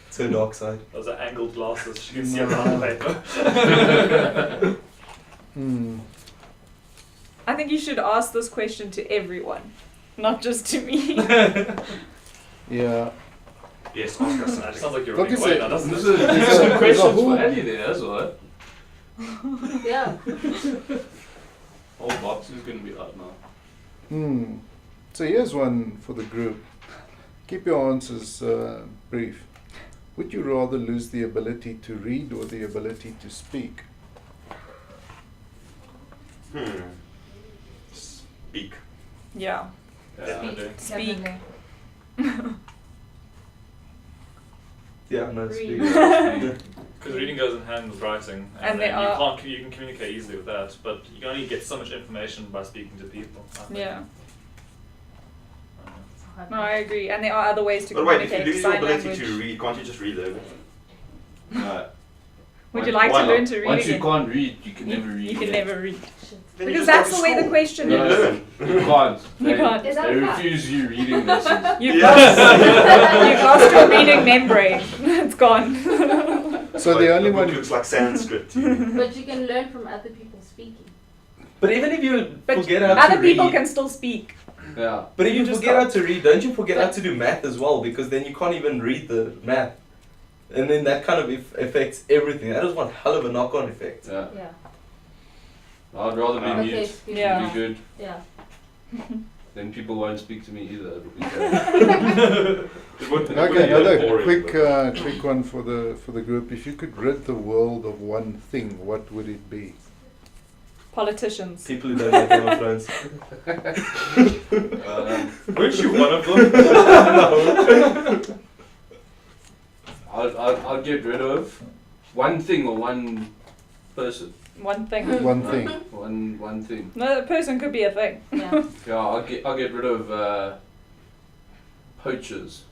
Speaker 7: It's her dark side.
Speaker 3: Those are angled glasses. She can see
Speaker 2: No.
Speaker 3: around the paper.
Speaker 2: Hmm.
Speaker 1: I think you should ask this question to everyone. not just to me.
Speaker 2: Yeah.
Speaker 9: Yes, ask us
Speaker 3: That
Speaker 9: something.
Speaker 3: sounds like you're
Speaker 2: Look,
Speaker 3: running
Speaker 2: it's
Speaker 3: away
Speaker 2: a-
Speaker 3: now, doesn't
Speaker 5: There's
Speaker 3: it?
Speaker 5: there's some
Speaker 2: a
Speaker 5: questions
Speaker 2: whole-
Speaker 5: for Annie there as well.
Speaker 6: Yeah.
Speaker 5: Oh, box is going to be out now.
Speaker 2: So here's one for the group. Keep your answers brief. Would you rather lose the ability to read or the ability to speak?
Speaker 9: Speak.
Speaker 1: Yeah.
Speaker 3: Yeah, I do.
Speaker 1: Speak.
Speaker 6: Definitely.
Speaker 7: Yeah, no,
Speaker 6: Read.
Speaker 7: speak.
Speaker 3: Because reading goes in hand with writing,
Speaker 1: And
Speaker 3: and
Speaker 1: they
Speaker 3: then you
Speaker 1: are-
Speaker 3: can't you can communicate easily with that, but you can only get so much information by speaking to people. I think.
Speaker 1: Yeah.
Speaker 3: Uh,
Speaker 1: No, I agree. And there are other ways to
Speaker 9: But wait, if you
Speaker 1: communicate.
Speaker 9: lose your
Speaker 1: Sign
Speaker 9: ability
Speaker 1: language.
Speaker 9: to read, can't you just read over?
Speaker 1: Would you like
Speaker 9: Why
Speaker 1: to
Speaker 9: not?
Speaker 1: learn to read
Speaker 5: Once you
Speaker 1: again?
Speaker 5: can't read, you can never read.
Speaker 1: You can
Speaker 5: again.
Speaker 1: never read.
Speaker 9: Then you
Speaker 1: Because
Speaker 9: just go
Speaker 1: that's
Speaker 9: to
Speaker 1: the way the
Speaker 9: school.
Speaker 1: question
Speaker 5: No,
Speaker 1: is.
Speaker 9: Learn.
Speaker 5: You can't.
Speaker 1: You can't.
Speaker 6: Is that
Speaker 5: They
Speaker 6: a fact?
Speaker 5: refuse you reading lessons.
Speaker 1: You've
Speaker 9: Yeah.
Speaker 1: lost, you've lost your reading membrane. It's gone.
Speaker 2: So
Speaker 9: Like,
Speaker 2: the only
Speaker 9: book
Speaker 2: one.
Speaker 9: looks like Sanskrit to you.
Speaker 8: But you can learn from other people speaking.
Speaker 7: But even if you
Speaker 1: But
Speaker 7: forget how to
Speaker 1: other
Speaker 7: read,
Speaker 1: people can still speak.
Speaker 5: Yeah.
Speaker 7: but if
Speaker 1: you
Speaker 7: you
Speaker 1: just
Speaker 7: forget
Speaker 1: can't.
Speaker 7: how to read, don't you forget how to do math as well? Because then you can't even read the math, and then that kind of affects everything. That is one hell of a knock-on effect.
Speaker 5: Yeah.
Speaker 8: Yeah.
Speaker 5: I'd rather be
Speaker 9: Okay,
Speaker 5: mute.
Speaker 8: speak.
Speaker 1: Yeah.
Speaker 5: It'd be good.
Speaker 8: Yeah.
Speaker 5: Then people won't speak to me either. It'll be good.
Speaker 3: it would- it would
Speaker 2: Okay,
Speaker 3: be
Speaker 2: another
Speaker 3: boring,
Speaker 2: quick
Speaker 3: but-
Speaker 2: quick one for the group. If you could rid the world of one thing, what would it be?
Speaker 1: Politicians.
Speaker 7: People who don't like Game of Thrones.
Speaker 3: Weren't you one of them?
Speaker 5: I'll get rid of one thing or one person.
Speaker 1: One thing.
Speaker 2: One thing.
Speaker 5: One thing.
Speaker 1: No, a person could be a thing.
Speaker 8: Yeah.
Speaker 5: Yeah, I'll get rid of poachers.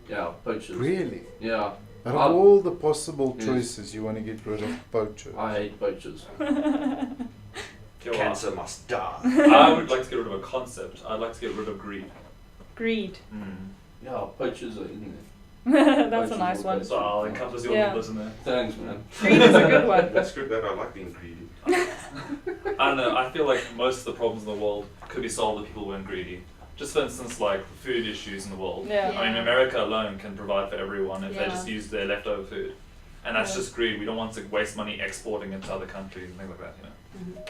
Speaker 5: Yeah, poachers.
Speaker 2: Really?
Speaker 5: Yeah,
Speaker 2: Out of
Speaker 5: I'll-
Speaker 2: all the possible
Speaker 5: Yes.
Speaker 2: choices, you want to get rid of poachers.
Speaker 5: I hate poachers.
Speaker 3: Okay, well,
Speaker 9: Cancer must die.
Speaker 3: I would like to get rid of a concept. I'd like to get rid of greed.
Speaker 1: Greed.
Speaker 5: Yeah, poachers are in
Speaker 1: That's a nice one.
Speaker 3: So I'll encompass your
Speaker 1: Yeah.
Speaker 3: numbers in there.
Speaker 5: there. Thanks, man.
Speaker 1: Greed is a good one.
Speaker 9: That's good that I like being greedy.
Speaker 3: I don't know, I feel like most of the problems in the world could be solved if people weren't greedy. Just for instance, like food issues in the world.
Speaker 1: Yeah.
Speaker 3: I mean, America alone can provide for everyone if they
Speaker 8: Yeah.
Speaker 3: just use their leftover food. And that's
Speaker 8: Yeah.
Speaker 3: just greed. We don't want to waste money exporting into other countries and things like that, you know.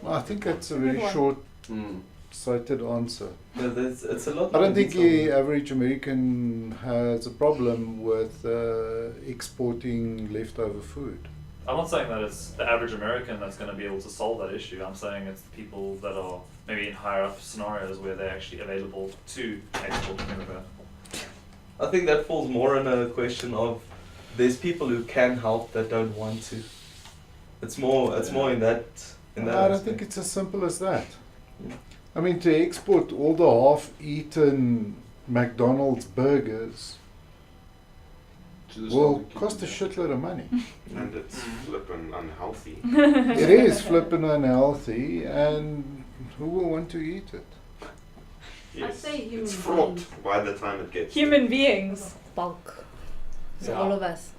Speaker 2: Well, I think that's a
Speaker 1: Good
Speaker 2: very
Speaker 1: one.
Speaker 2: short-sighted answer.
Speaker 7: But it's a lot.
Speaker 2: I don't
Speaker 7: more
Speaker 2: think
Speaker 7: detailed.
Speaker 2: the average American has a problem with exporting leftover food.
Speaker 3: I'm not saying that it's the average American that's going to be able to solve that issue. I'm saying it's the people that are maybe in higher up scenarios where they're actually available to export and things like that.
Speaker 7: I think that falls more in a question of there's people who can help that don't want to. It's more in that
Speaker 2: I don't
Speaker 7: aspect.
Speaker 2: think it's as simple as that.
Speaker 7: Yeah.
Speaker 2: I mean, to export all the half-eaten McDonald's burgers will cost a shitload of money.
Speaker 9: And it's flippin' unhealthy.
Speaker 2: It is flippin' unhealthy, and who will want to eat it?
Speaker 9: Yes.
Speaker 8: say human
Speaker 9: It's fraught
Speaker 8: beings.
Speaker 9: by the time it gets
Speaker 1: Human beings.
Speaker 8: Bulk. So
Speaker 5: Yeah.
Speaker 8: all of us.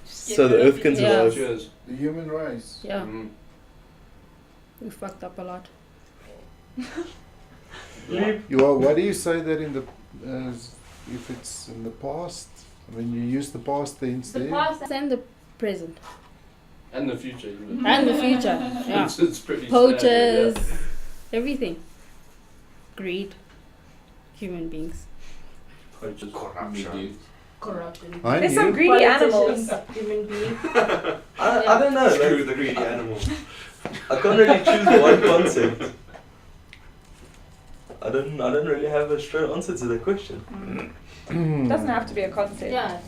Speaker 7: So the Earth can
Speaker 8: Yeah.
Speaker 7: survive.
Speaker 5: Cheers.
Speaker 2: The human race.
Speaker 8: Yeah.
Speaker 5: Mm.
Speaker 8: We fucked up a lot.
Speaker 2: Why do you say that in the if it's in the past? I mean, you use the past tense
Speaker 8: The
Speaker 2: there.
Speaker 8: past and the present.
Speaker 5: And the future. Even.
Speaker 8: And the future. Yeah.
Speaker 5: It's pretty
Speaker 8: Poachers.
Speaker 5: standard,
Speaker 8: Everything. Greed. Human beings.
Speaker 5: yeah. Poachers.
Speaker 9: Corruption.
Speaker 5: Indeed.
Speaker 8: Corrupted.
Speaker 2: I
Speaker 1: There's some
Speaker 2: knew.
Speaker 1: greedy animals.
Speaker 8: Human beings.
Speaker 7: I don't know.
Speaker 9: Screw
Speaker 7: Like,
Speaker 9: the greedy animal.
Speaker 7: I can't really choose the one concept. I don't really have a straight answer to the question.
Speaker 1: Doesn't have to be a concept.
Speaker 8: Yeah.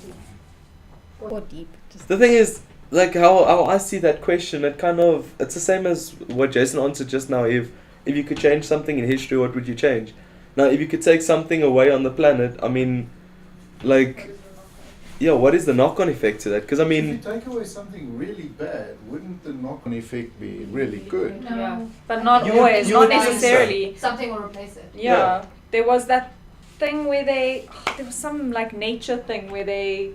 Speaker 8: Or deep. Just
Speaker 7: The thing is, like how I see that question, it's the same as what Jason answered just now. If you could change something in history, what would you change? Now, if you could take something away on the planet, I mean, like, yeah, what is the knock-on effect to that? Because I
Speaker 2: If
Speaker 7: mean,
Speaker 2: you take away something really bad, wouldn't the knock-on effect be really good?
Speaker 6: No.
Speaker 1: Yeah. But not
Speaker 7: You-
Speaker 1: always,
Speaker 7: you
Speaker 1: not
Speaker 7: would think so.
Speaker 1: necessarily.
Speaker 6: Something will replace it.
Speaker 1: Yeah. There was that thing where there was some like nature thing where they,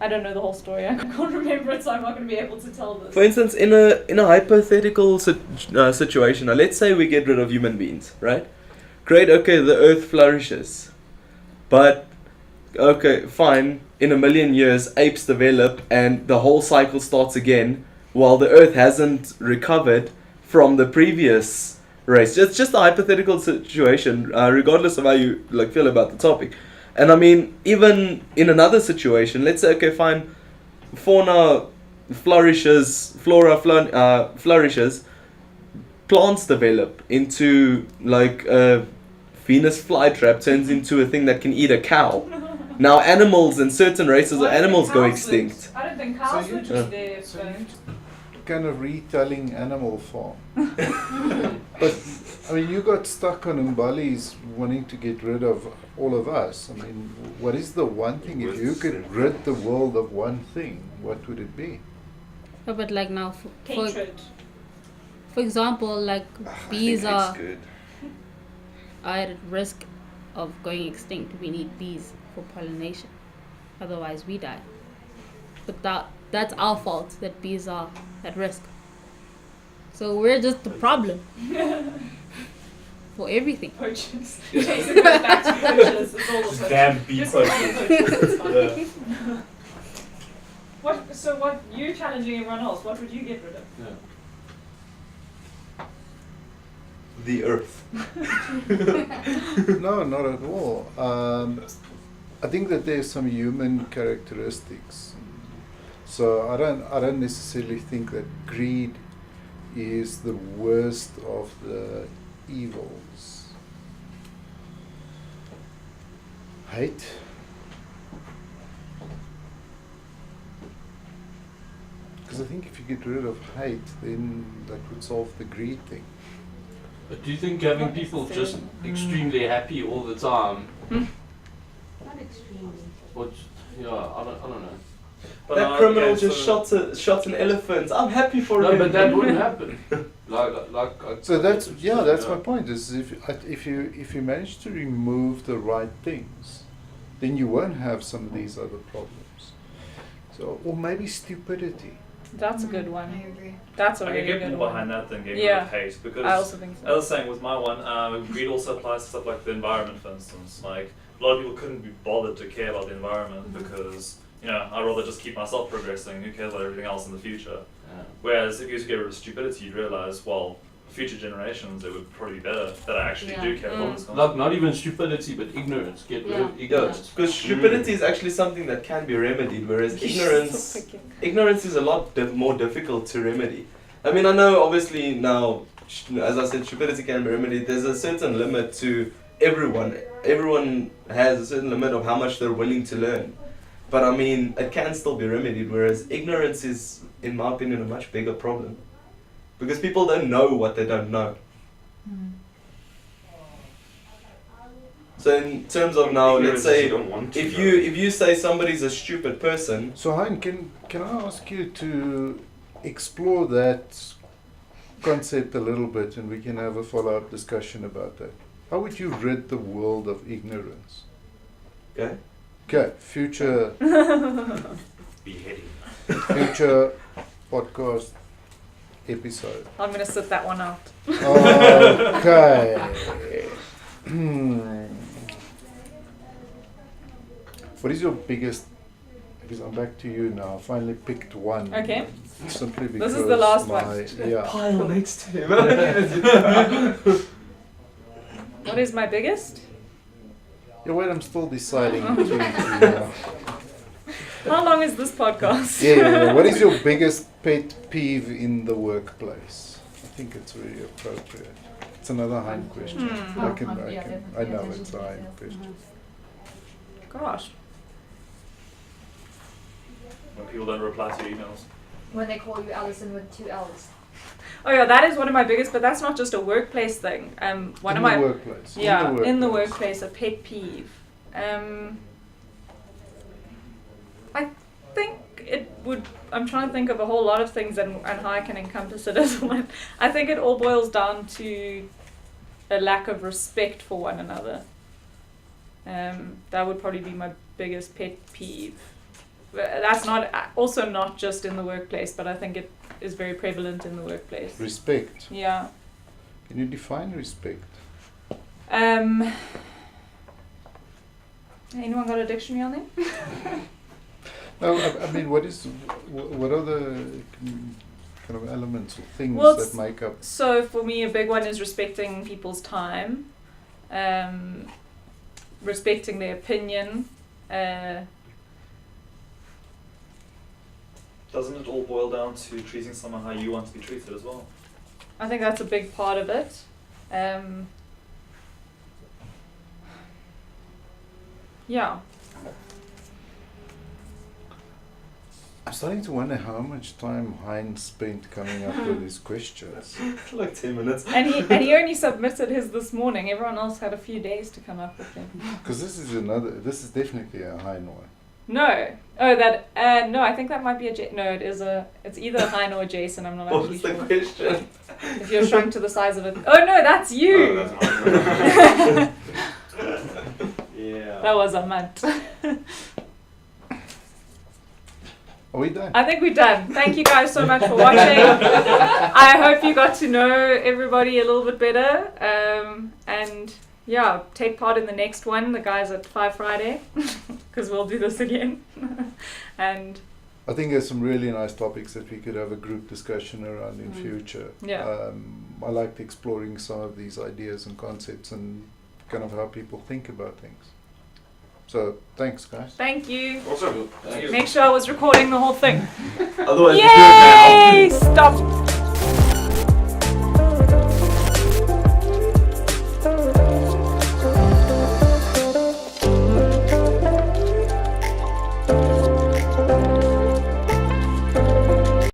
Speaker 1: I don't know the whole story. I can't remember it, so I'm not going to be able to tell this.
Speaker 7: For instance, in a hypothetical situation, now let's say we get rid of human beings, right? Great, okay, the earth flourishes. But, okay, fine, in a million years, apes develop and the whole cycle starts again while the earth hasn't recovered from the previous race. It's just a hypothetical situation, regardless of how you feel about the topic. And I mean, even in another situation, let's say, okay, fine, flora flourishes, plants develop into a Venus flytrap turns into a thing that can eat a cow. Now animals and certain races of animals go extinct.
Speaker 1: I don't think cows
Speaker 2: So you
Speaker 1: would
Speaker 2: just-
Speaker 1: be there.
Speaker 2: so you kind of retelling Animal Farm. But I mean, you got stuck on Umbali's wanting to get rid of all of us. I mean, what is the one thing? If you could rid the world of one thing, what would it be?
Speaker 8: No, but like now, for
Speaker 1: Hatred.
Speaker 8: example, like bees are
Speaker 7: good.
Speaker 8: at risk of going extinct. We need bees for pollination, otherwise we die. But that's our fault that bees are at risk. So we're just the problem for everything.
Speaker 1: Poachers. Jason goes back to poachers. It's all the poachers.
Speaker 3: Damn bee
Speaker 1: Just all the
Speaker 3: poachers.
Speaker 1: poachers, it's fine. What you challenging everyone else? What would you get rid of?
Speaker 7: The earth.
Speaker 2: No, not at all. I think that there's some human characteristics. So I don't necessarily think that greed is the worst of the evils. Hate. Because I think if you get rid of hate, then that would solve the greed thing.
Speaker 5: But do you think having
Speaker 1: Not
Speaker 5: people just
Speaker 1: necessarily.
Speaker 5: extremely happy all the time,
Speaker 8: Not extremely.
Speaker 5: what? Yeah, I don't know.
Speaker 3: But
Speaker 7: that
Speaker 3: no,
Speaker 7: criminal
Speaker 3: okay,
Speaker 7: just shot an elephant. I'm happy for
Speaker 5: No,
Speaker 7: him.
Speaker 5: but that wouldn't happen.
Speaker 2: So that's my point. Is if you manage to remove the right things, then you won't have some of these other problems. So, or maybe stupidity.
Speaker 1: That's a good
Speaker 6: I
Speaker 1: one.
Speaker 6: agree.
Speaker 1: That's a
Speaker 3: I
Speaker 1: really
Speaker 3: can get
Speaker 1: good
Speaker 3: more
Speaker 1: one.
Speaker 3: behind that than getting
Speaker 1: Yeah.
Speaker 3: rid of hate because
Speaker 1: I also think
Speaker 3: as I
Speaker 1: so.
Speaker 3: was saying with my one, greed also applies to stuff like the environment, for instance. Like a lot of people couldn't be bothered to care about the environment because I'd rather just keep myself progressing. Who cares about everything else in the future?
Speaker 5: Yeah.
Speaker 3: Whereas if you was to get rid of stupidity, you'd realize, well, for future generations, it would probably be better that I actually do care about this.
Speaker 5: Like not even stupidity, but ignorance. Get rid of
Speaker 8: Yeah.
Speaker 5: ignorance.
Speaker 7: Because stupidity is actually something that can be remedied, whereas ignorance is a lot more difficult to remedy. I mean, I know obviously now, as I said, stupidity can be remedied. There's a certain limit to everyone. Everyone has a certain limit of how much they're willing to learn. But I mean, it can still be remedied, whereas ignorance is, in my opinion, a much bigger problem. Because people don't know what they don't know. So in terms of now, let's say, if you say somebody's a stupid person,
Speaker 2: So Hein, can I ask you to explore that concept a little bit, and we can have a follow-up discussion about that? How would you rid the world of ignorance?
Speaker 7: okay?
Speaker 2: Okay, future
Speaker 3: Beheading.
Speaker 2: future podcast episode.
Speaker 1: I'm gonna sit that one out.
Speaker 2: Okay. What is your biggest? Because I'm back to you now. I finally picked one.
Speaker 1: Okay.
Speaker 2: Simply because
Speaker 1: This is the last
Speaker 2: my,
Speaker 1: one.
Speaker 2: Yeah.
Speaker 7: Pile next to him.
Speaker 1: What is my biggest?
Speaker 2: Yeah, wait, I'm still deciding between two.
Speaker 1: How long is this podcast?
Speaker 2: Yeah. What is your biggest pet peeve in the workplace? I think it's really appropriate. It's another Hein question.
Speaker 1: Hmm.
Speaker 2: I know it's a Hein question.
Speaker 1: Gosh.
Speaker 3: When people don't reply to your emails.
Speaker 6: When they call you Alison with 2 L's.
Speaker 1: Oh yeah, that is one of my biggest, but that's not just a workplace thing. One of my
Speaker 2: Workplace.
Speaker 1: in the workplace, a pet peeve. I think it would. I'm trying to think of a whole lot of things and how I can encompass it as one. I think it all boils down to a lack of respect for one another. That would probably be my biggest pet peeve. that's not also not just in the workplace, but I think it is very prevalent in the workplace.
Speaker 2: Respect.
Speaker 1: Yeah.
Speaker 2: Can you define respect?
Speaker 1: Anyone got a dictionary on there?
Speaker 2: No, I mean, what are the kind of elements or things
Speaker 1: Well,
Speaker 2: that make up?
Speaker 1: So for me, a big one is respecting people's time, respecting their opinion.
Speaker 3: Doesn't it all boil down to treating someone how you want to be treated as well?
Speaker 1: I think that's a big part of it. Yeah.
Speaker 2: I'm starting to wonder how much time Heinz spent coming up with these questions.
Speaker 3: Like 10 minutes.
Speaker 1: And he only submitted his this morning. Everyone else had a few days to come up with them.
Speaker 2: Because this is definitely a Hein one.
Speaker 1: No. Oh, no, I think that might be no, it's either a Hein or a Jason, I'm not actually sure.
Speaker 3: What was the question?
Speaker 1: If you're shrunk to the size of it. Oh no, that's you!
Speaker 3: Oh, that's yeah.
Speaker 1: That was a month.
Speaker 2: Are we done?
Speaker 1: I think we're done. Thank you guys so much for watching. I hope you got to know everybody a little bit better. And yeah, take part in the next one, the guys at FiveFriday, because we'll do this again. And
Speaker 2: I think there's some really nice topics that we could have a group discussion around in future.
Speaker 1: Yeah.
Speaker 2: I liked exploring some of these ideas and concepts and kind of how people think about things. So thanks, guys.
Speaker 1: thank you.
Speaker 5: Awesome. Thank you.
Speaker 1: Make sure I was recording the whole thing.
Speaker 7: Otherwise,
Speaker 1: Yay! Stop.